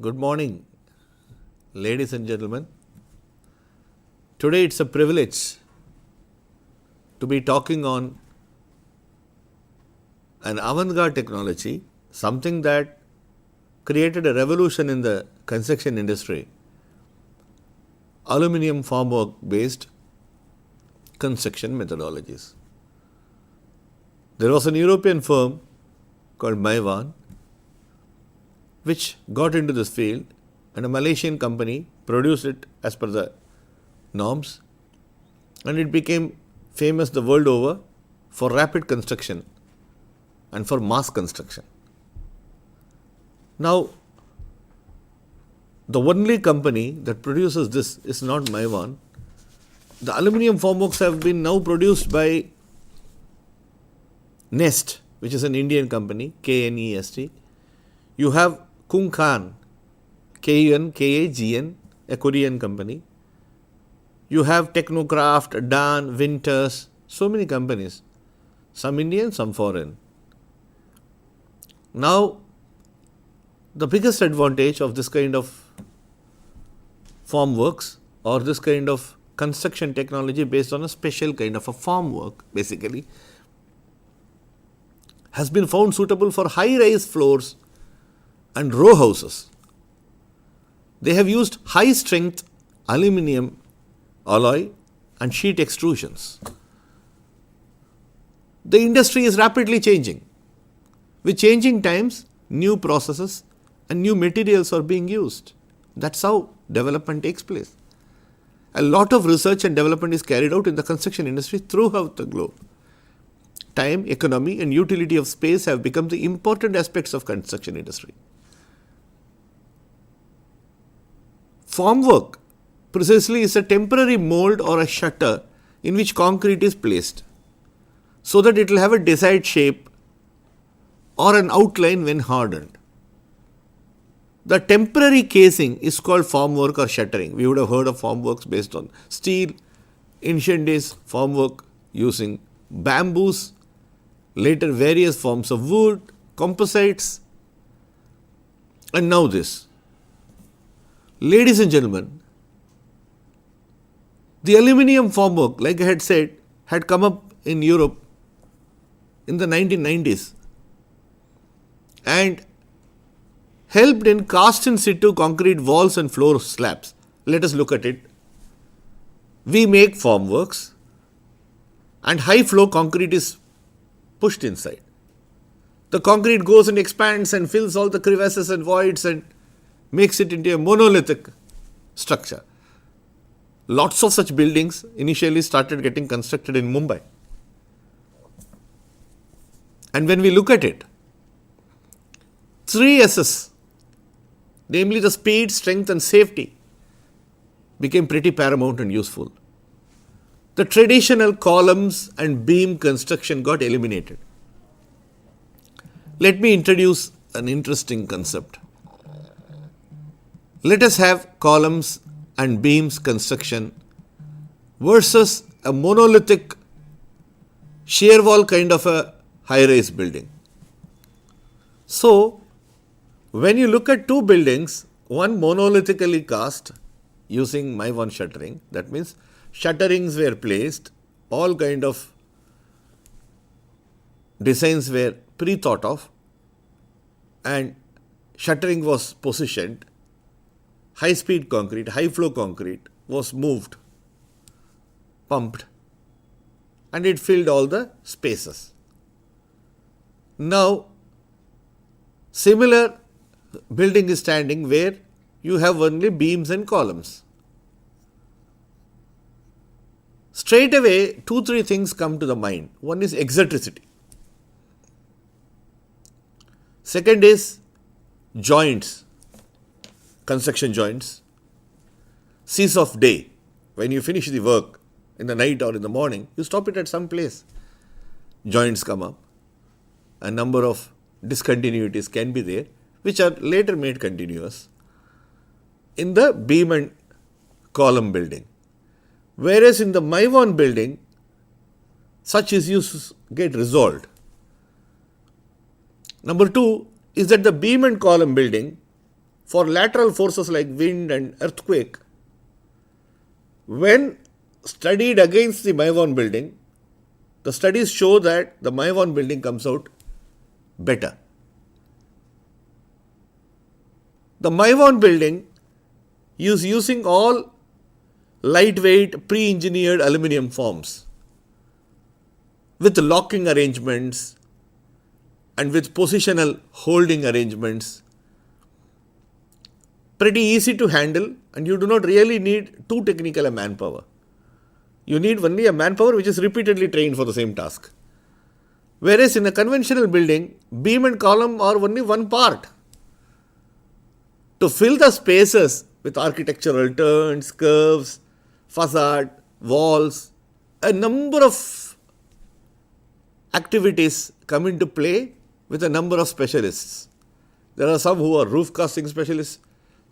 Good morning, ladies and gentlemen. Today it's a privilege to be talking on an avant-garde technology, something that created a revolution in the construction industry, aluminum formwork based construction methodologies. There was an European firm called Mivan which got into this field, and a Malaysian company produced it as per the norms, and it became famous the world over for rapid construction and for mass construction. Now, the only company that produces this is not Mivan. The aluminium formworks have been now produced by Nest, which is an Indian company, KNEST. You have Kungkan, KUNKAGN, a Korean company. You have Technocraft, Dan, Winters, so many companies, some Indian, some foreign. Now, the biggest advantage of this kind of formworks or this kind of construction technology based on a special kind of a formwork basically has been found suitable for high-rise floors and row houses. They have used high-strength aluminium alloy and sheet extrusions. The industry is rapidly changing. With changing times, new processes and new materials are being used. That's how development takes place. A lot of research and development is carried out in the construction industry throughout the globe. Time, economy, and utility of space have become the important aspects of construction industry. Formwork precisely is a temporary mold or a shutter in which concrete is placed so that it will have a desired shape or an outline when hardened. The temporary casing is called formwork or shuttering. We would have heard of formworks based on steel, ancient days formwork using bamboos, later various forms of wood, composites, and now this. Ladies and gentlemen, the aluminium formwork, like I had said, had come up in Europe in the 1990s and helped in cast in situ concrete walls and floor slabs. Let us look at it. We make formworks and high flow concrete is pushed inside. The concrete goes and expands and fills all the crevices and voids and makes it into a monolithic structure. Lots of such buildings initially started getting constructed in Mumbai. And when we look at it, 3 S's, namely the speed, strength and safety, became pretty paramount and useful. The traditional columns and beam construction got eliminated. Let me introduce an interesting concept. Let us have columns and beams construction versus a monolithic shear wall kind of a high-rise building. So, when you look at two buildings, one monolithically cast using Mivan shuttering, that means shutterings were placed, all kind of designs were pre-thought of, and shuttering was positioned. High-speed concrete, high-flow concrete was moved, pumped, and it filled all the spaces. Now, similar building is standing where you have only beams and columns. Straight away, 2-3 things come to the mind. One is eccentricity. Second is joints, construction joints. Cease of day. When you finish the work in the night or in the morning, you stop it at some place. Joints come up. A number of discontinuities can be there, which are later made continuous in the beam and column building. Whereas in the Mivan building, such issues get resolved. Number 2 is that the beam and column building for lateral forces like wind and earthquake, when studied against the Mivan building, the studies show that the Mivan building comes out better. The Mivan building is using all lightweight pre-engineered aluminium forms with locking arrangements and with positional holding arrangements. Pretty easy to handle, and you do not really need too technical a manpower. You need only a manpower which is repeatedly trained for the same task. Whereas in a conventional building, beam and column are only one part. To fill the spaces with architectural turns, curves, facade, walls, a number of activities come into play with a number of specialists. There are some who are roof casting specialists,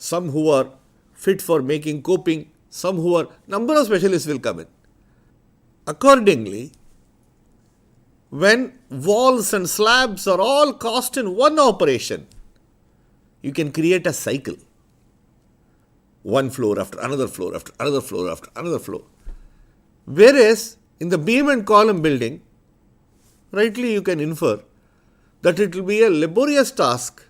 some who are fit for making coping, some who are, number of specialists will come in. Accordingly, when walls and slabs are all cast in one operation, you can create a cycle. One floor after another floor after another floor after another floor. Whereas in the beam and column building, rightly you can infer that it will be a laborious task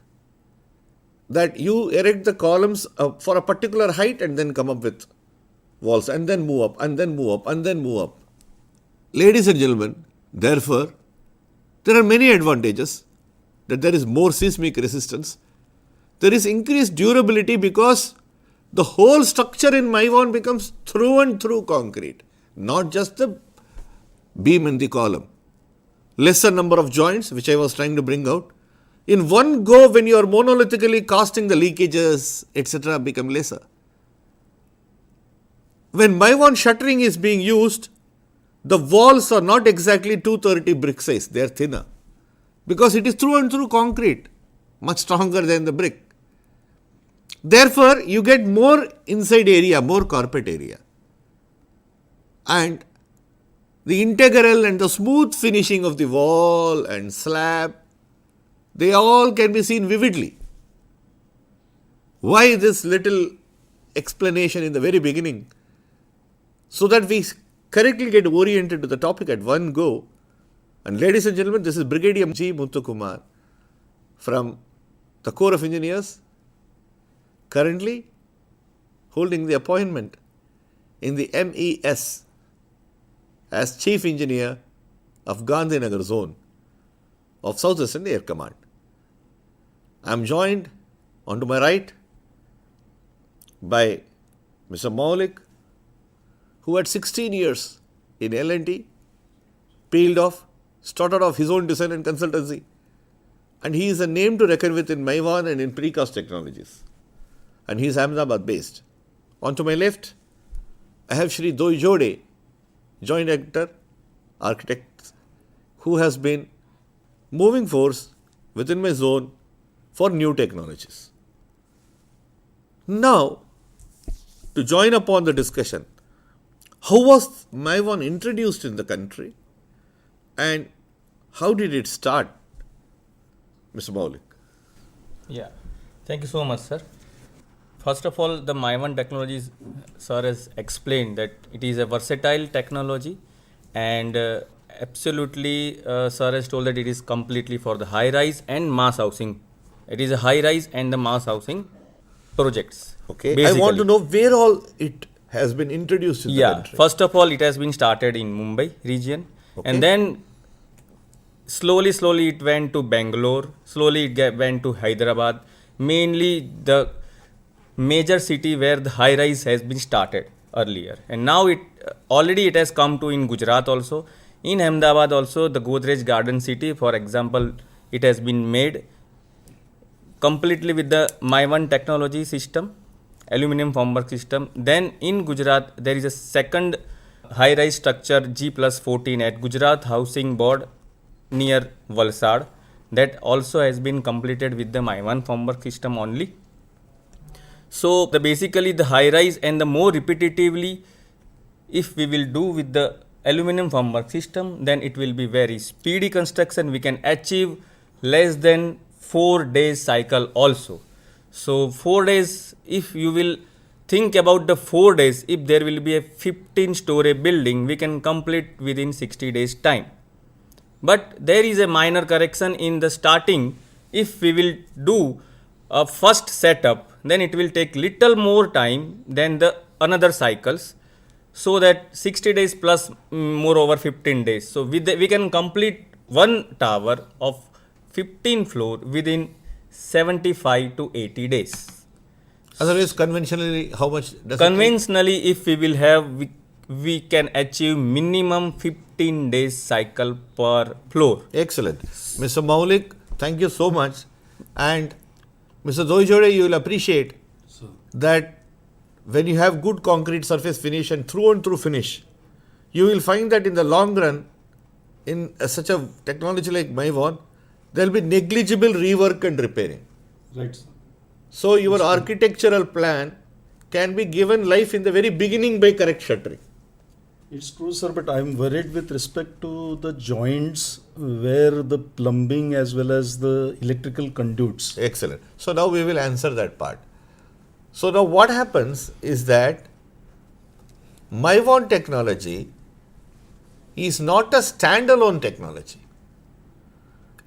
that you erect the columns for a particular height and then come up with walls and then move up and then move up and then move up. Ladies and gentlemen, therefore, there are many advantages. That there is more seismic resistance. There is increased durability because the whole structure in Mivan becomes through and through concrete, not just the beam and the column. Lesser number of joints, which I was trying to bring out. In one go, when you are monolithically casting, the leakages, etc. become lesser. When Mivan shuttering is being used, the walls are not exactly 230 brick size, they are thinner. Because it is through and through concrete, much stronger than the brick. Therefore, you get more inside area, more carpet area. And the integral and the smooth finishing of the wall and slab, they all can be seen vividly. Why this little explanation in the very beginning? So that we correctly get oriented to the topic at one go. And ladies and gentlemen, this is Brigadier G. Muthukumar from the Corps of Engineers, currently holding the appointment in the MES as Chief Engineer of Gandhinagar Zone of Southeastern Air Command. I am joined on to my right by Mr. Maulik, who had 16 years in L&T, peeled off, started off his own design and consultancy, and he is a name to reckon with in Mivan and in precast technologies. And he is Ahmedabad based. On to my left, I have Shri Doi Jode, Joint Director, Architect, who has been moving force within my zone for new technologies. Now, to join upon the discussion, how was Mivan introduced in the country and how did it start, Mr. Maulik? Yeah, thank you so much, sir. First of all, the Mivan technologies, sir has explained that it is a versatile technology and absolutely, sir has told that it is completely for the high-rise and mass housing. It is a high-rise and the mass housing projects. Okay, basically. I want to know where all it has been introduced in the country. First of all, it has been started in Mumbai region, and then slowly it went to Bangalore, slowly it went to Hyderabad, mainly the major city where the high rise has been started earlier, and now it has come to in Gujarat also, in Ahmedabad also, the Godrej Garden City, for example, it has been made completely with the Mivan technology system, aluminum formwork system. Then in Gujarat there is a second high rise structure G+14 at Gujarat Housing Board near Valsad, that also has been completed with the Mivan formwork system only. So basically the high rise and the more repetitively if we will do with the aluminum formwork system, then it will be very speedy construction. We can achieve less than 4 days cycle also. So 4 days, if you will think about the 4 days, if there will be a 15-story building, we can complete within 60 days time. But there is a minor correction in the starting. If we will do a first setup, then it will take little more time than the another cycles, so that 60 days plus moreover 15 days. So we can complete one tower of 15 floor within 75 to 80 days. Otherwise, conventionally, how much does Conventionally, if we will have, we can achieve minimum 15 days cycle per floor. Excellent. Mr. Maulik, thank you so much. And Mr. Doijode, you will appreciate that when you have good concrete surface finish and through finish, you will find that in the long run, in such a technology like Mivan, there will be negligible rework and repairing. Right, sir. So your architectural plan can be given life in the very beginning by correct shuttering. It's true, sir, but I'm worried with respect to the joints where the plumbing as well as the electrical conduits. Excellent. So now we will answer that part. So now what happens is that Mivan technology is not a standalone technology.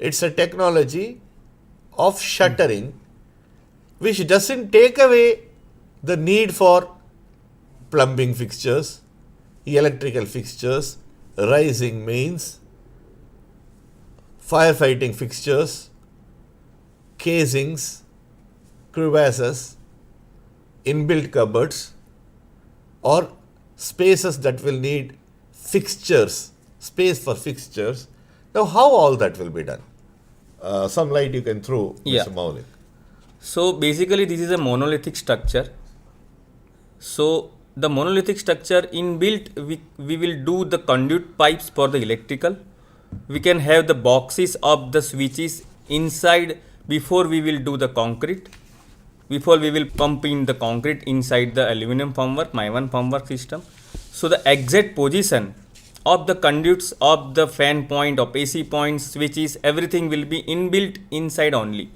It's a technology of shuttering which doesn't take away the need for plumbing fixtures, electrical fixtures, rising mains, firefighting fixtures, casings, crevasses, inbuilt cupboards, or spaces that will need fixtures, space for fixtures. Now, how all that will be done? Some light you can throw, Yeah. Mr. Maulik. So basically this is a monolithic structure. So the monolithic structure inbuilt, we will do the conduit pipes for the electrical. We can have the boxes of the switches inside before we will do the concrete. Before we will pump in the concrete inside the aluminum formwork, Mivan formwork system. So the exact position of the conduits, of the fan point, of AC points, switches, everything will be inbuilt inside only.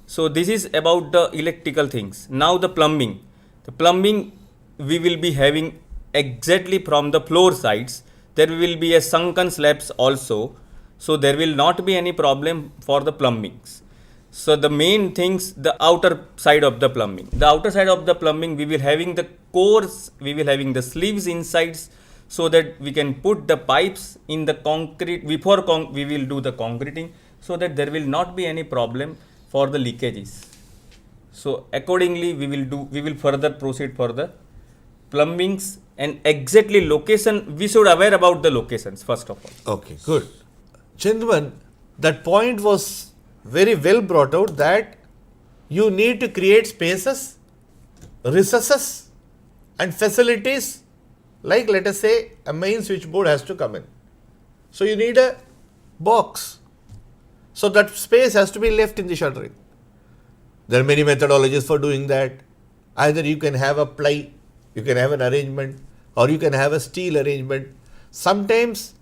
So this is about the electrical things. Now the plumbing. The plumbing we will be having exactly from the floor sides. There will be a sunken slabs also. So there will not be any problem for the plumbings. So the main things, the outer side of the plumbing. The outer side of the plumbing, we will having the cores, we will having the sleeves insides, so that we can put the pipes in the concrete before we will do the concreting, so that there will not be any problem for the leakages. So accordingly we will further proceed for the plumbings, and exactly location, we should aware about the locations first of all. Okay, good. Gentlemen, that point was very well brought out, that you need to create spaces, recesses and facilities, like let us say a main switchboard has to come in. So you need a box. So that space has to be left in the shuttering. There are many methodologies for doing that. Either you can have a ply, you can have an arrangement, or you can have a steel arrangement. Sometimes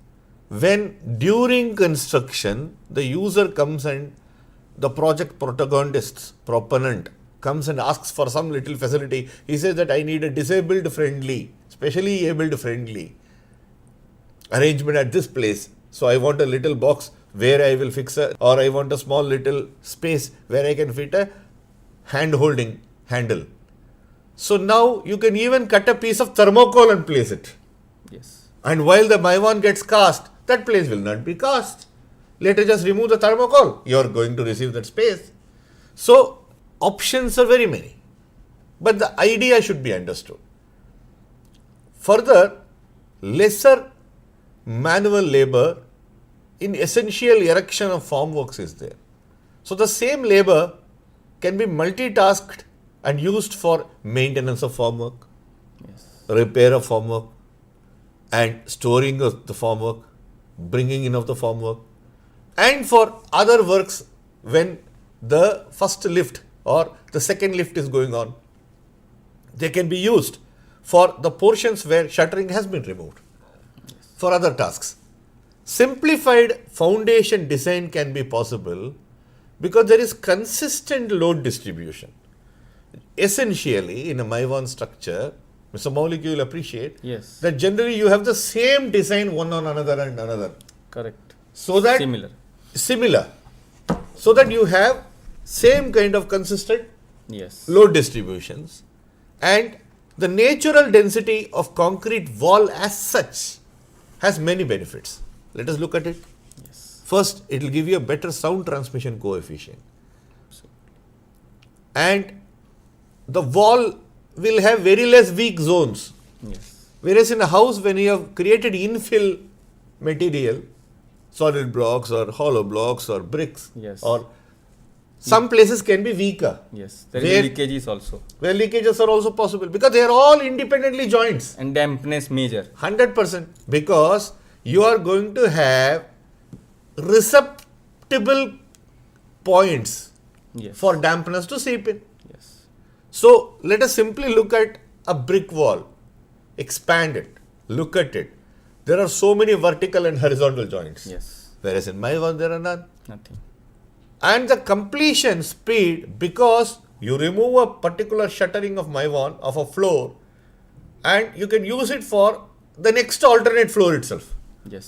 when during construction the user comes and the project proponent comes and asks for some little facility, he says that I need a disabled friendly, specially abled friendly arrangement at this place. So I want a little box where I will fix or I want a small little space where I can fit a hand holding handle. So now you can even cut a piece of thermocol and place it. Yes. And while the Mivan gets cast, that place will not be cast. Later just remove the thermocol. You are going to receive that space. So options are very many. But the idea should be understood. Further, lesser manual labor in essential erection of formworks is there. So the same labor can be multitasked and used for maintenance of formwork, Yes. repair of formwork, and storing of the formwork, bringing in of the formwork, and for other works when the first lift or the second lift is going on. They can be used for the portions where shuttering has been removed, for other tasks. Simplified foundation design can be possible because there is consistent load distribution. essentially in a Mivan structure, Mr. Maulik, you will appreciate Yes. that generally you have the same design one on another and another. Correct. So that Similar. So that you have same kind of consistent Yes. load distributions, and the natural density of concrete wall as such has many benefits. Let us look at it. Yes. First, it will give you a better sound transmission coefficient, and the wall will have very less weak zones. Yes. Whereas in a house, when you have created infill material, solid blocks or hollow blocks or bricks, Yes. or some places can be weaker, Yes. There Where- is leakages also. where leakages are also possible because they are all independently joints. And dampness major. 100%, because you are going to have receptible points Yes. for dampness to seep in. Yes. So let us simply look at a brick wall, expand it, look at it. There are so many vertical and horizontal joints. Yes. Whereas in my one there are none. Nothing. And the completion speed, because you remove a particular shuttering of Mivan of a floor and you can use it for the next alternate floor itself, Yes.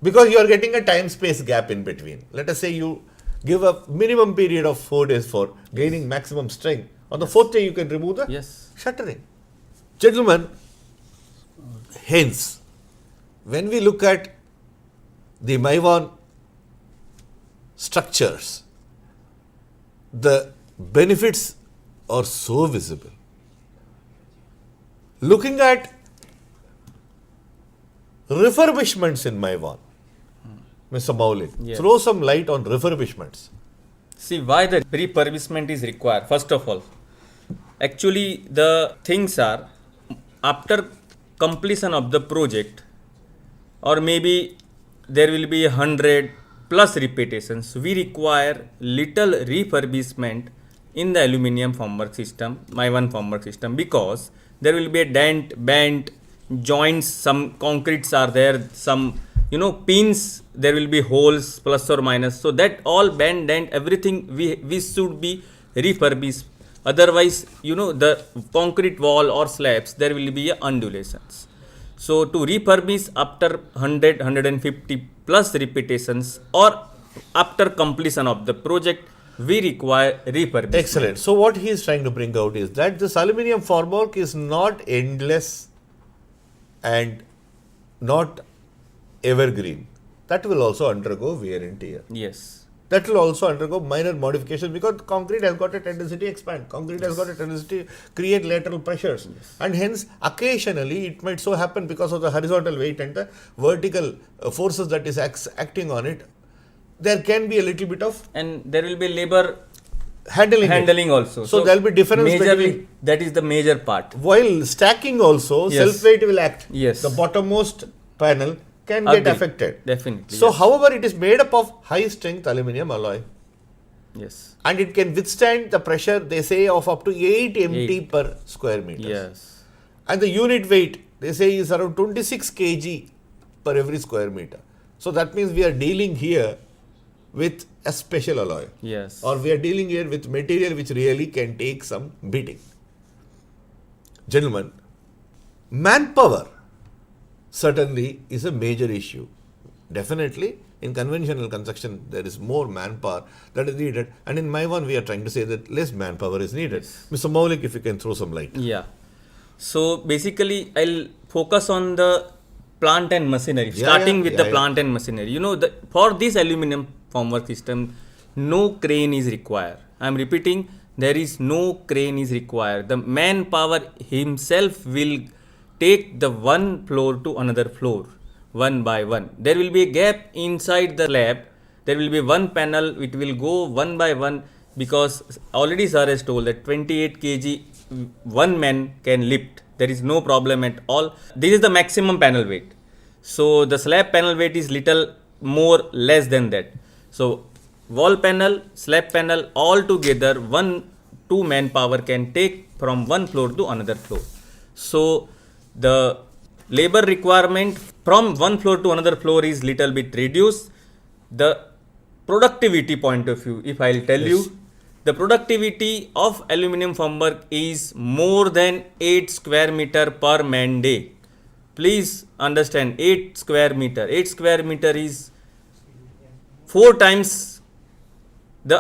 because you are getting a time space gap in between. Let us say you give a minimum period of 4 days for gaining maximum strength. On the fourth day you can remove the Yes. shuttering. Gentlemen, hence, when we look at the Mivan structures, the benefits are so visible. Looking at refurbishments in Mivan, Mr. Maulik, Yes. throw some light on refurbishments. See why the refurbishment is required. First of all, actually the things are, after completion of the project, or maybe there will be 100 plus repetitions, we require little refurbishment in the aluminium formwork system, Mivan formwork system, because there will be a dent, bend, joints, some concretes are there, some pins, there will be holes plus or minus, so that all bend, dent, everything we should be refurbished. Otherwise, the concrete wall or slabs, there will be undulations. So to refurbish after 100, 150 plus repetitions or after completion of the project, we require refurbishment. Excellent. So what he is trying to bring out is that this aluminium formwork is not endless and not evergreen. That will also undergo wear and tear. Yes. That will also undergo minor modifications because concrete has got a tendency to expand. Concrete has got a tendency to create lateral pressures. And hence, occasionally, it might so happen because of the horizontal weight and the vertical forces that is acting on it, there can be a little bit of And there will be labor handling also. So there will be difference majorly, between. that is the major part. While stacking also, Yes. self-weight will act. Yes. The bottommost panel can get Agree. affected. Definitely. So, yes. however, it is made up of high-strength aluminium alloy. Yes. And it can withstand the pressure, they say, of up to 8 MT 8. per square meter. Yes. And the unit weight, they say, is around 26 kg per every square meter. So that means we are dealing here with a special alloy. Yes. Or we are dealing here with material which really can take some beating. Gentlemen, manpower certainly is a major issue. Definitely, in conventional construction, there is more manpower that is needed. And in Mivan, we are trying to say that less manpower is needed. Yes. Mr. Maulik, if you can throw some light. Yeah. So basically, I'll focus on the plant and machinery. Starting with the plant and machinery. For this aluminium formwork system, no crane is required. I'm repeating, there is no crane is required. The manpower himself will take the one floor to another floor, one by one. There will be a gap inside the slab. There will be one panel. It will go one by one because already sir has told that 28 kg one man can lift. There is no problem at all. This is the maximum panel weight. So the slab panel weight is little more less than that. So wall panel, slab panel, all together 1-2 manpower can take from one floor to another floor. So the labor requirement from one floor to another floor is little bit reduced. The productivity point of view, if I'll tell you, the productivity of aluminum formwork is more than 8 square meter per man day. Please understand, 8 square meter. 8 square meter is 4 times the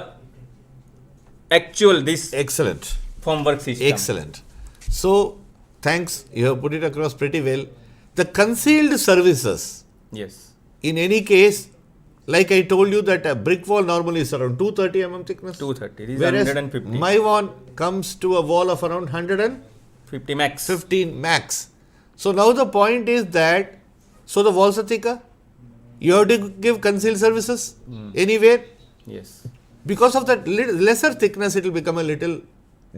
actual this Excellent. formwork system. Excellent. So, thanks. You have put it across pretty well. The concealed services, Yes. in any case, like I told you that a brick wall normally is around 230 mm thickness. 230. This is Whereas 150. Mivan comes to a wall of around 115 50 max. max. So now the point is that, so the walls are thicker. You have to give concealed services anywhere. Yes. Because of that lesser thickness, it will become a little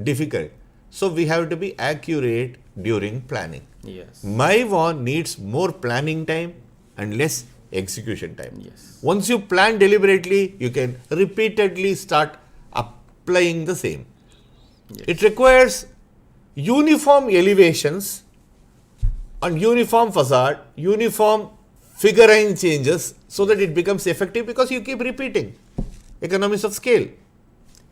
difficult. So we have to be accurate during planning. Yes. Mivan needs more planning time and less execution time. Yes. Once you plan deliberately, you can repeatedly start applying the same. Yes. It requires uniform elevations and uniform facade, uniform figurine changes so that it becomes effective because you keep repeating. Economies of scale.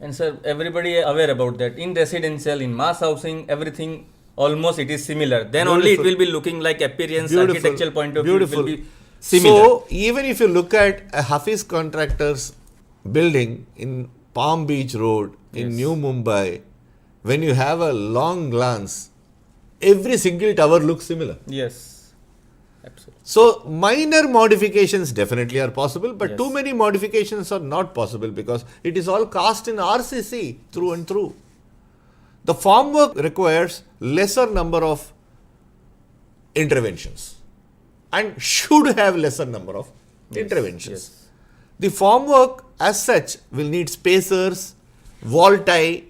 And sir, everybody aware about that. In residential, in mass housing, everything almost it is similar. Then only it Beautiful. will be looking like appearance, Beautiful. architectural point of Beautiful. view, it will be similar. So, even if you look at a Hafiz Contractors building in Palm Beach Road in Yes. New Mumbai, when you have a long glance, every single tower looks similar. Yes. Absolutely. So, minor modifications definitely are possible, but Yes. too many modifications are not possible because it is all cast in RCC through and through. The formwork requires lesser number of interventions and should have lesser number of interventions. Yes. The formwork as such will need spacers, wall tie,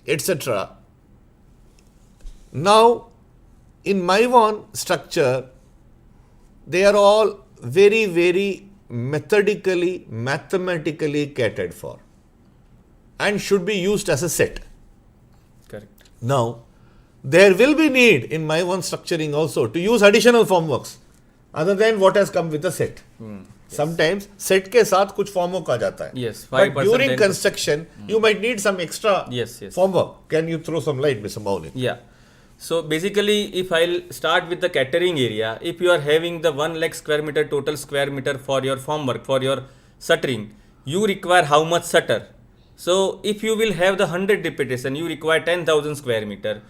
etc. Now, in Mivan structure, they are all very, very methodically, mathematically catered for and should be used as a set. Correct. Now, there will be need in Mivan structuring also to use additional formworks other than what has come with the set. Sometimes set के साथ कुछ formwork आ जाता है. Yes, But 5%, during 10%. construction, you might need some extra Yes, yes. formwork. Can you throw some light, Mr. Mauni? Yeah. So basically, if I'll start with the catering area, if you are having the 1 lakh square meter total square meter for your formwork, for your shuttering, you require how much shutter? So if you will have the 100 repetition, you require 10,000 square meter.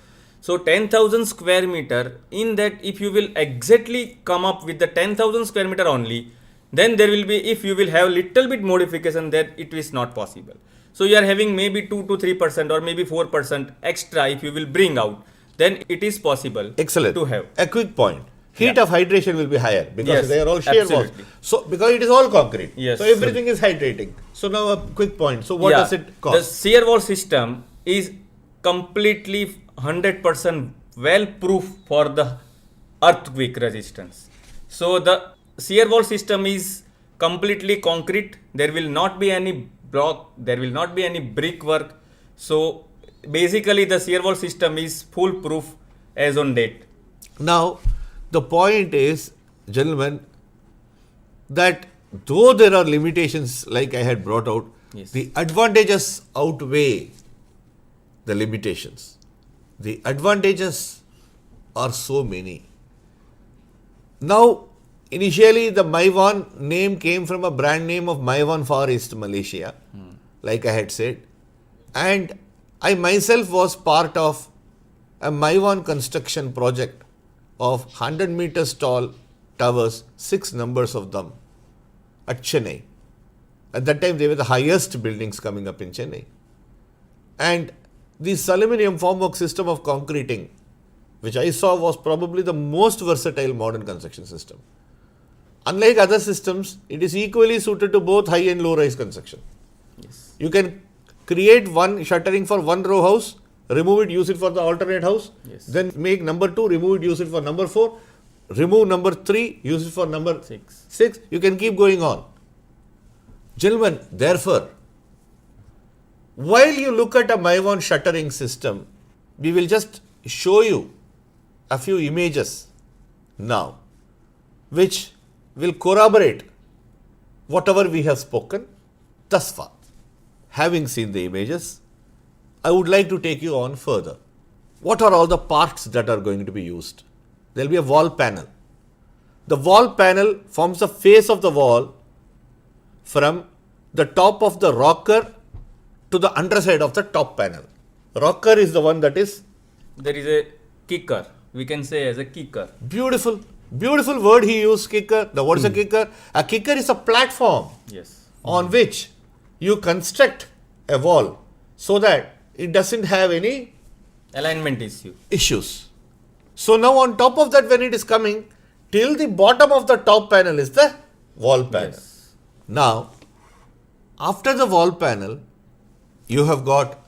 So 10,000 square meter, in that if you will exactly come up with the 10,000 square meter only, then there will be, if you will have little bit modification, that it is not possible. So you are having maybe 2 to 3% or maybe 4% extra if you will bring out, then it is possible Excellent. to have. A quick point. Heat Yeah. of hydration will be higher because Yes, they are all shear walls. absolutely. So, because it is all concrete. Yes. So, everything is hydrating. So, now a quick point. So, what Yeah, does it The cost? shear wall system is completely 100% well proof for the earthquake resistance. So the shear wall system is completely concrete. There will not be any block. There will not be any brickwork. So basically the shear wall system is foolproof as on date. Now, the point is, gentlemen, that though there are limitations like I had brought out, Yes. the advantages outweigh the limitations. The advantages are so many. Now, initially the Mivan name came from a brand name of Mivan Far East Malaysia, like I had said. And I myself was part of a Mivan construction project of 100 meters tall towers, 6 numbers of them at Chennai. At that time, they were the highest buildings coming up in Chennai. And this aluminium formwork system of concreting, which I saw was probably the most versatile modern construction system. Unlike other systems, it is equally suited to both high and low rise construction. Yes. You can create one shuttering for one row house, remove it, use it for the alternate house, Yes. then make number 2, remove it, use it for number 4, remove number 3, use it for number 6. 6. You can keep going on. Gentlemen, therefore, while you look at a Mivan shuttering system, we will just show you a few images now, which will corroborate whatever we have spoken thus far. having seen the images, I would like to take you on further. What are all the parts that are going to be used? There will be a wall panel. The wall panel forms the face of the wall from the top of the rocker to the underside of the top panel. Rocker is the one that is There is a kicker. We can say as a kicker. beautiful. Beautiful word he used, kicker. The word is a kicker. A kicker is a platform Yes. on which you construct a wall so that it doesn't have any Alignment issue. issues. So now on top of that, when it is coming, till the bottom of the top panel is the wall panel. Yes. Now, after the wall panel, you have got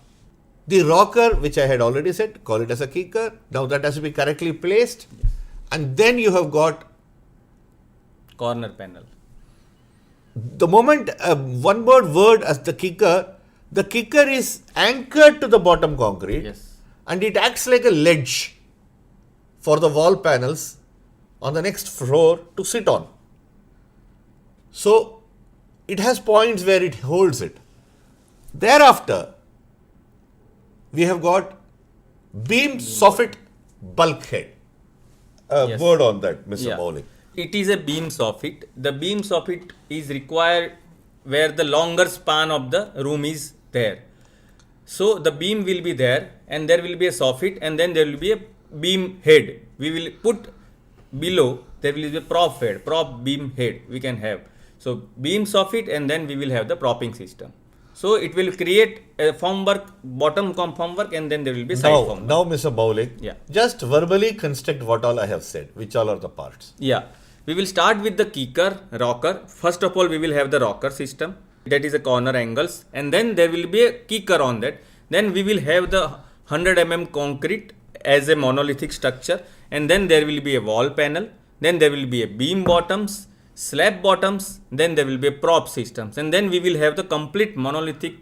the rocker, which I had already said, call it as a kicker. Now that has to be correctly placed. And then you have got, Corner panel. the moment one word as the kicker is anchored to the bottom concrete. Yes. And it acts like a ledge for the wall panels on the next floor to sit on. So it has points where it holds it. Thereafter, we have got beam soffit bulkhead. A Yes. word on that, Mr. Yeah. Maulik. It is a beam soffit. The beam soffit is required where the longer span of the room is there. So the beam will be there and there will be a soffit and then there will be a beam head. We will put below, there will be a prop head, prop beam head we can have. So beam soffit and then we will have the propping system. So it will create a formwork, bottom formwork and then there will be side formwork. Now, Mr. Maulik, Yeah. just verbally construct what all I have said, which all are the parts. Yeah, we will start with the kicker, rocker. First of all, we will have the rocker system. That is a corner angles. And then there will be a kicker on that. Then we will have the 100 mm concrete as a monolithic structure. And then there will be a wall panel. Then there will be a beam bottoms, slab bottoms. Then there will be a prop systems. And then we will have the complete monolithic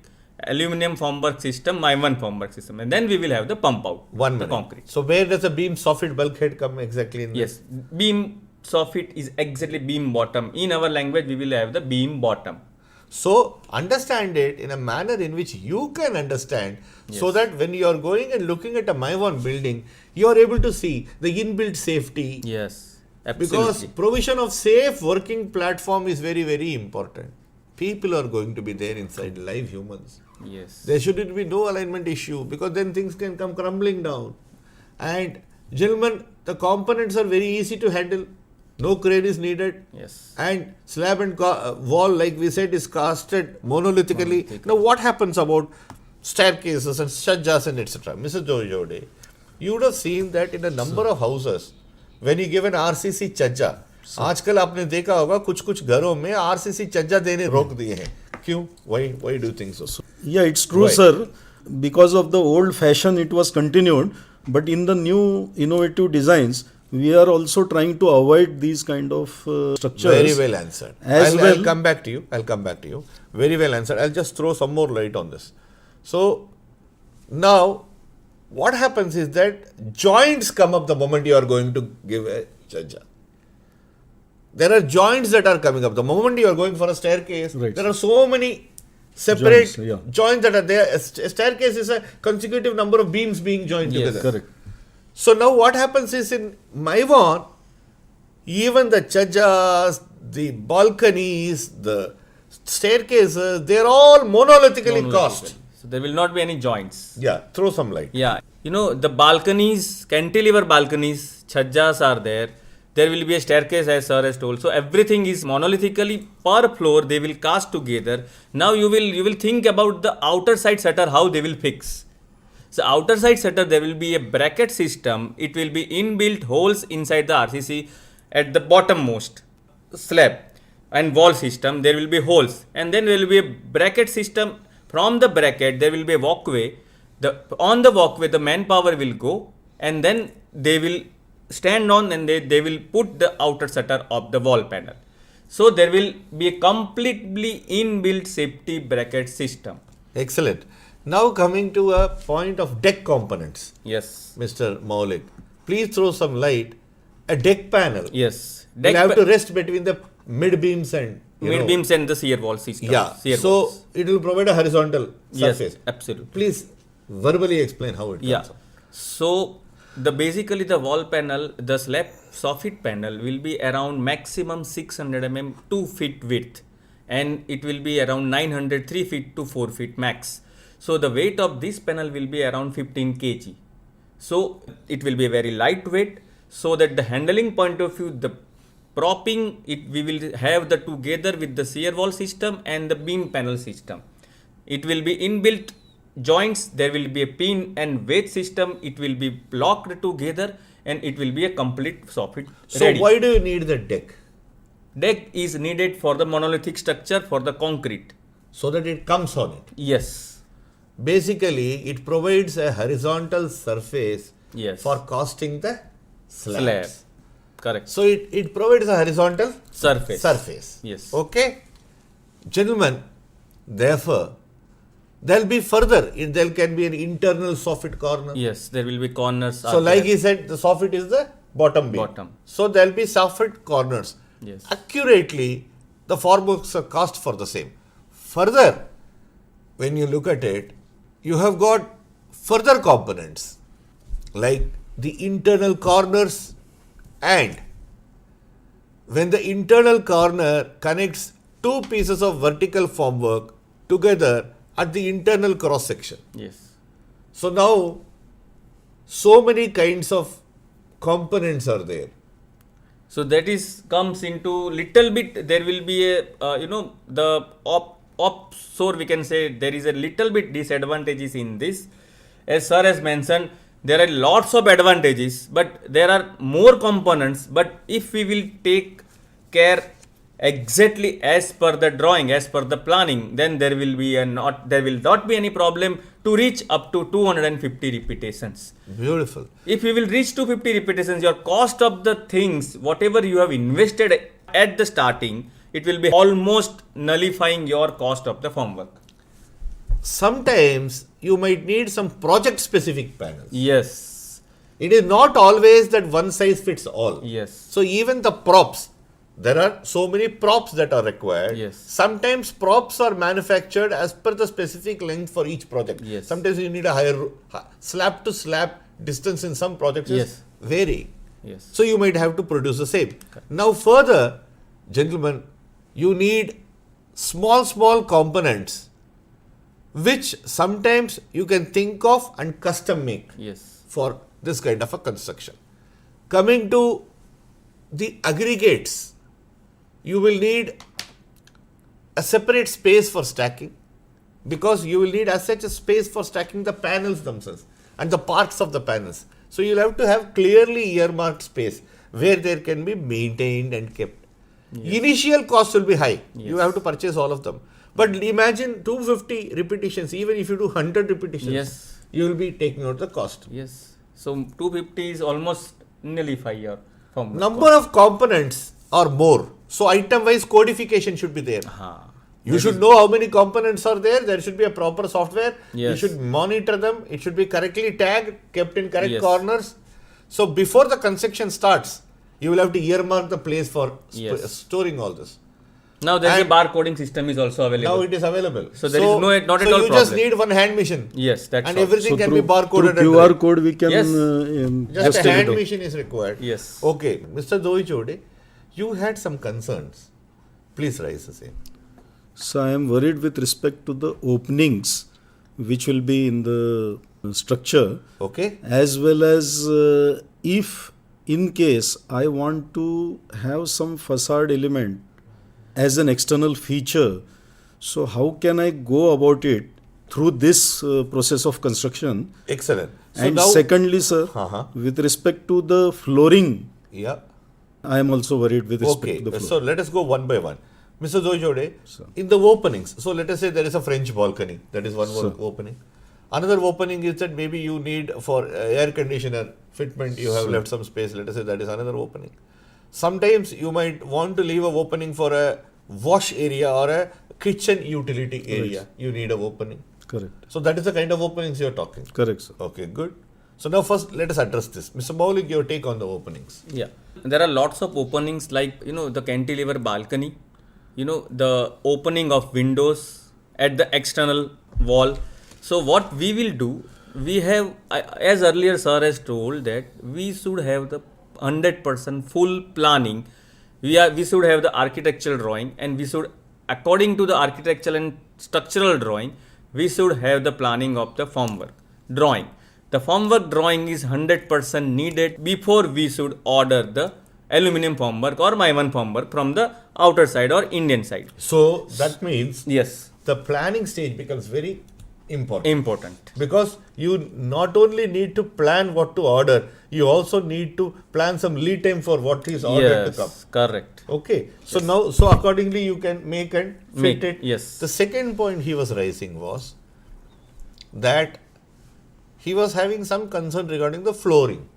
aluminum formwork system, Mivan formwork system. And then we will have the pump out. One the minute. concrete. So where does the beam soffit bulkhead come exactly in Yes, beam soffit is exactly beam bottom. In our language, we will have the beam bottom. So understand it in a manner in which you can understand, so that when you are going and looking at a Mivan building, you are able to see the inbuilt safety. Yes, Because absolutely. provision of safe working platform is very, very important. People are going to be there inside, live humans. Yes. There shouldn't be no alignment issue, because then things can come crumbling down. And gentlemen, the components are very easy to handle. No crane is needed. Yes. And slab and wall, like we said, is casted monolithically. Now, what happens about staircases and shajjas and etc.? Mr. Jode, you would have seen that in a number of houses, when you give an RCC छज्जा, आजकल आपने देखा होगा कुछ घरों में RCC छज्जा देने रोक दिए हैं. क्यों? Why do you think so? Yeah, it's true, Why? sir. Because of the old fashion, it was continued. But in the new innovative designs, we are also trying to avoid these kind of structures. Very well answered. I'll come back to you. Very well answered. I'll just throw some more light on this. So now, what happens is that joints come up the moment you are going to give a chajja. There are joints that are coming up. The moment you are going for a staircase, Right. there are so many separate Joints, yeah. joints that are there. A staircase is a consecutive number of beams being joined Yes, together. Correct. So now what happens is in Mivan, even the chajjas, the balconies, the staircases, they're all monolithically cast. So there will not be any joints. Yeah, throw some light. Yeah. You know, the balconies, cantilever balconies, chajjas are there. There will be a staircase as sir has told. So everything is monolithically per floor. They will cast together. Now you will think about the outer side shutter, how they will fix. So outer side shutter, there will be a bracket system. It will be inbuilt holes inside the RCC at the bottommost slab and wall system. There will be holes, and then there will be a bracket system. From the bracket, there will be a walkway. On the walkway, the manpower will go, and then they will stand on, and they will put the outer shutter of the wall panel. So there will be a completely inbuilt safety bracket system. Excellent. Now coming to a point of deck components, Yes. Mr. Maulik, please throw some light. A deck panel Yes. will have to rest between the mid beams and mid beams and the shear wall system. Yeah. Shear So walls. it will provide a horizontal Yes, surface. absolutely. Please verbally explain how it comes Yeah. up. So basically the wall panel, the slab soffit panel will be around maximum 600 mm 2 feet width, and it will be around 900 3 feet to 4 feet max. So the weight of this panel will be around 15 kg. So it will be very lightweight, so that the handling point of view, the propping, we will have the together with the shear wall system and the beam panel system. It will be inbuilt joints, there will be a pin and wedge system, it will be locked together, and it will be a complete soffit So ready. why do you need the deck? Deck is needed for the monolithic structure for the concrete. So that it comes on it. Yes. Basically, it provides a horizontal surface Yes. for casting the slabs. Slab. Correct. So it provides a horizontal Surface. Yes. Okay. Gentlemen, therefore, there'll be further, there can be an internal soffit corner. Yes, there will be corners. So like he said, the soffit is the bottom beam. Bottom. So there'll be soffit corners. Yes. Accurately, the formworks are cast for the same. Further, when you look at it, you have got further components like the internal corners, and when the internal corner connects two pieces of vertical formwork together at the internal cross section. Yes. So now, so many kinds of components are there. So that is comes into little bit. There will be a the offshore, we can say there is a little bit disadvantages in this. As sir has mentioned, there are lots of advantages, but there are more components. But if we will take care exactly as per the drawing, as per the planning, then there will not be any problem to reach up to 250 repetitions. Beautiful. If you will reach 250 repetitions, your cost of the things, whatever you have invested at the starting, it will be almost nullifying your cost of the formwork. Sometimes you might need some project specific panels. Yes. It is not always that one size fits all. Yes. So even the props, there are so many props that are required. Yes. Sometimes props are manufactured as per the specific length for each project. Yes. Sometimes you need a higher slab to slab distance in some projects is Yes. vary. Yes. So you might have to produce the same. Now further, gentlemen, you need small components which sometimes you can think of and custom make Yes. for this kind of a construction. Coming to the aggregates, you will need a separate space for stacking, because you will need as such a space for stacking the panels themselves and the parts of the panels. So you'll have to have clearly earmarked space where there can be maintained and kept. Initial cost will be high. You have to purchase all of them. But imagine 250 repetitions, even if you do 100 repetitions, Yes. you will be taking out the cost. Yes. So 250 is almost nullify your formwork. Number of components are more. So item wise codification should be there. You should know how many components are there. There should be a proper software. You Yes. should monitor them. It should be correctly tagged, kept in correct Yes. corners. So before the construction starts, you will have to earmark the place for Yes. storing all this. Now there is a And barcoding system is also available. Now it is available. So there is not at all you just problem. need one hand machine. Yes, that's And all. everything can be through barcoded. and QR read. code we can Yes. Just a take hand it out. machine is required. Yes. Okay, Mr. Doichode, you had some concerns. Please raise the same. So I am worried with respect to the openings which will be in the structure, Okay. as well as if in case I want to have some facade element as an external feature, so how can I go about it through this process of construction? Excellent. So And now, secondly, sir, with respect to the flooring, yeah. I am also worried with respect Okay. to the So floor. let us go one by one. Mr. Doichode, in the openings, so let us say there is a French balcony. That is one opening. Another opening is that maybe you need for air conditioner fitment, you have left some space. Let us say that is another opening. Sometimes you might want to leave an opening for a wash area or a kitchen utility area. You need an opening. Correct. So that is the kind of openings you are talking. Correct, sir. Okay, good. So now first let us address this. Mr. Maulik, your take on the openings. Yeah. There are lots of openings like, the cantilever balcony. the opening of windows at the external wall. So what we will do, we have, as earlier sir has told, that we should have the 100% full planning. We should have the architectural drawing, and we should, according to the architectural and structural drawing, we should have the planning of the formwork drawing. The formwork drawing is 100% needed before we should order the aluminum formwork or Mivan formwork from the outer side or Indian side. So that means Yes, the planning stage becomes very important. important. Because you not only need to plan what to order, you also need to plan some lead time for what is ordered to come. Yes, correct. Okay. So now, so accordingly you can make and fit Make, it. yes. The second point he was raising was that he was having some concern regarding the flooring.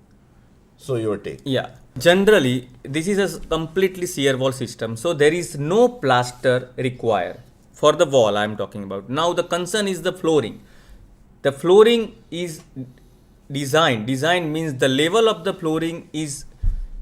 So your take. Yeah. Generally, this is a completely shear wall system, so there is no plaster required for the wall I am talking about. Now the concern is the flooring. The flooring is design. Design means the level of the flooring is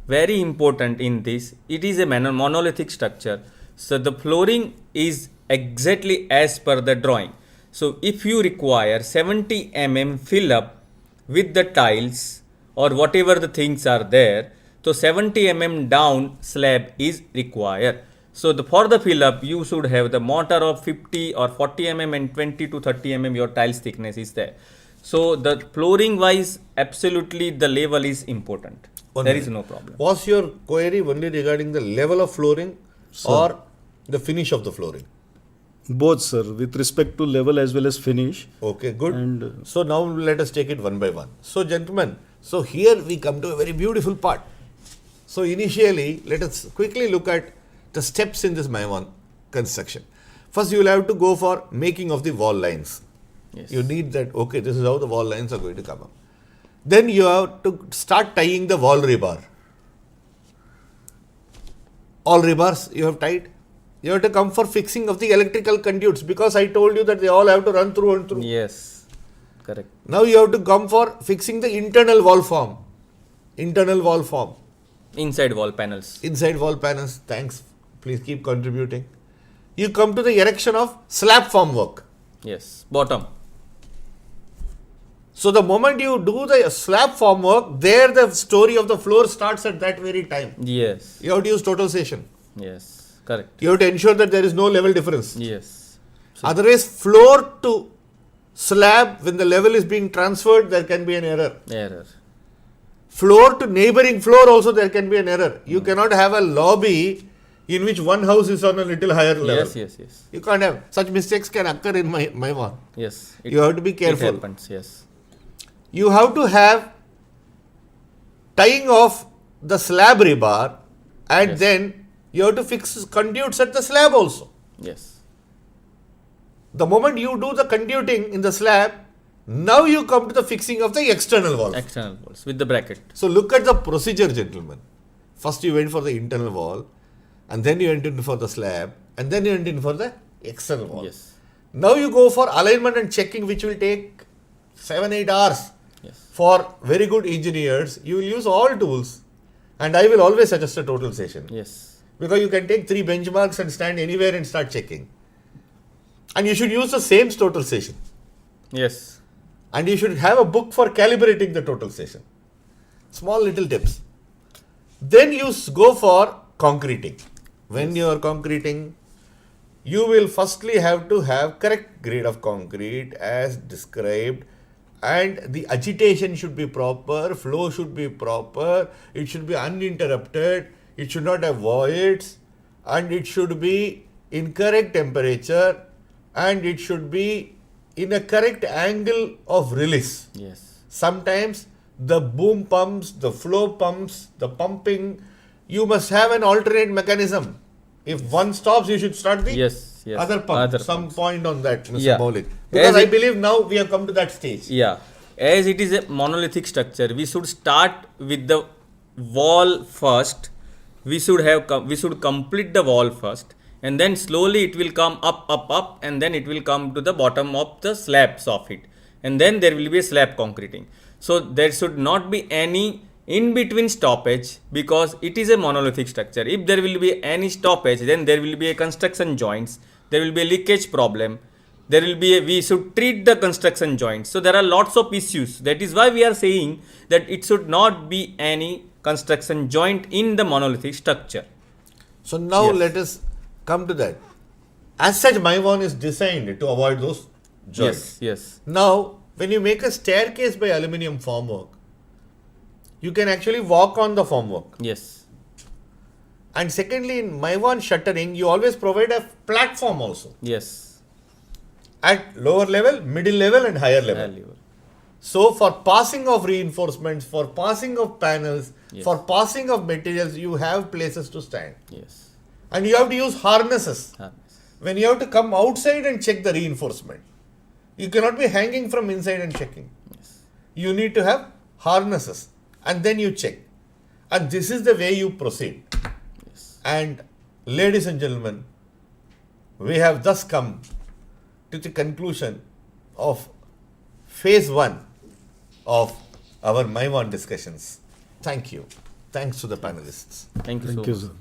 very important in this. It is a monolithic structure. So the flooring is exactly as per the drawing. So if you require 70 mm fill up with the tiles or whatever the things are there, so 70 mm down slab is required. So for the fill up, you should have the mortar of 50 or 40 mm and 20 to 30 mm your tiles thickness is there. So the flooring wise, absolutely the level is important. There is no problem. Was your query only regarding the level of flooring or the finish of the flooring? Both, sir, with respect to level as well as finish. Okay, good. And so now let us take it one by one. So gentlemen, so here we come to a very beautiful part. So initially, let us quickly look at the steps in this Mivan construction. First, you will have to go for making of the wall lines. Yes. You need that, okay, this is how the wall lines are going to come up. Then you have to start tying the wall rebar. All rebars you have tied. You have to come for fixing of the electrical conduits, because I told you that they all have to run through and through. Yes, correct. Now you have to come for fixing the internal wall form. Internal wall form. Inside wall panels. Inside wall panels. Thanks. Please keep contributing. You come to the erection of slab form work. Yes, bottom. So the moment you do the slab form work, there the story of the floor starts at that very time. Yes, You have to use total station. yes, correct. You have to ensure that there is no level difference. Yes, Otherwise, floor to slab, when the level is being transferred, there can be an error. error. Floor to neighboring floor also there can be an error. You cannot have a lobby in which one house is on a little higher level. Yes, yes, yes. You can't have. Such mistakes can occur in my one. Yes. You have to be careful. It happens, yes. You have to have tying of the slab rebar, and Yes. then you have to fix conduits at the slab also. Yes. The moment you do the conduiting in the slab, now you come to the fixing of the external wall. External walls with the bracket. So look at the procedure, gentlemen. First you went for the internal wall, and then you went in for the slab, and then you went in for the external wall. Yes. Now you go for alignment and checking, which will take 7-8 hours. Yes. For very good engineers, you will use all tools, and I will always suggest a total session. Yes. Because you can take 3 benchmarks and stand anywhere and start checking. And you should use the same total session. Yes. And you should have a book for calibrating the total session. Small little tips. Then you go for concreting. When you are concreting, you will firstly have to have correct grade of concrete as described, and the agitation should be proper, flow should be proper, it should be uninterrupted, it should not have voids, and it should be in correct temperature, and it should be in a correct angle of release. Yes. Sometimes the boom pumps, the flow pumps, the pumping, you must have an alternate mechanism. If one stops, you should start the Yes. Yes. other pump. Other Some pumps. point on that, Mr. Yeah. Maulik. Because As I it- believe now we have come to that stage. Yeah. As it is a monolithic structure, we should start with the wall first. We should complete the wall first, and then slowly it will come up, and then it will come to the bottom of the slabs of it, and then there will be a slab concreting. So there should not be any in between stoppage, because it is a monolithic structure. If there will be any stoppage, then there will be a construction joints, there will be a leakage problem, there will be we should treat the construction joints. So there are lots of issues. That is why we are saying that it should not be any construction joint in the monolithic structure. So now Yes. let us come to that. As such, Mivan is designed to avoid those joints. Yes. Now, when you make a staircase by aluminium formwork, you can actually walk on the formwork. Yes. And secondly, in Mivan shuttering, you always provide a platform also Yes. at lower level, middle level, and higher level. Value. So, for passing of reinforcements, for passing of panels, Yes. for passing of materials, you have places to stand. Yes. And you have to use harnesses. Harness. When you have to come outside and check the reinforcement, you cannot be hanging from inside and checking. Yes. You need to have harnesses and then you check. And this is the way you proceed. Yes. And ladies and gentlemen, we have thus come to the conclusion of phase 1 of our Mivan discussions. Thank you. Thanks to the panelists. Thank you so Thank you, much. sir.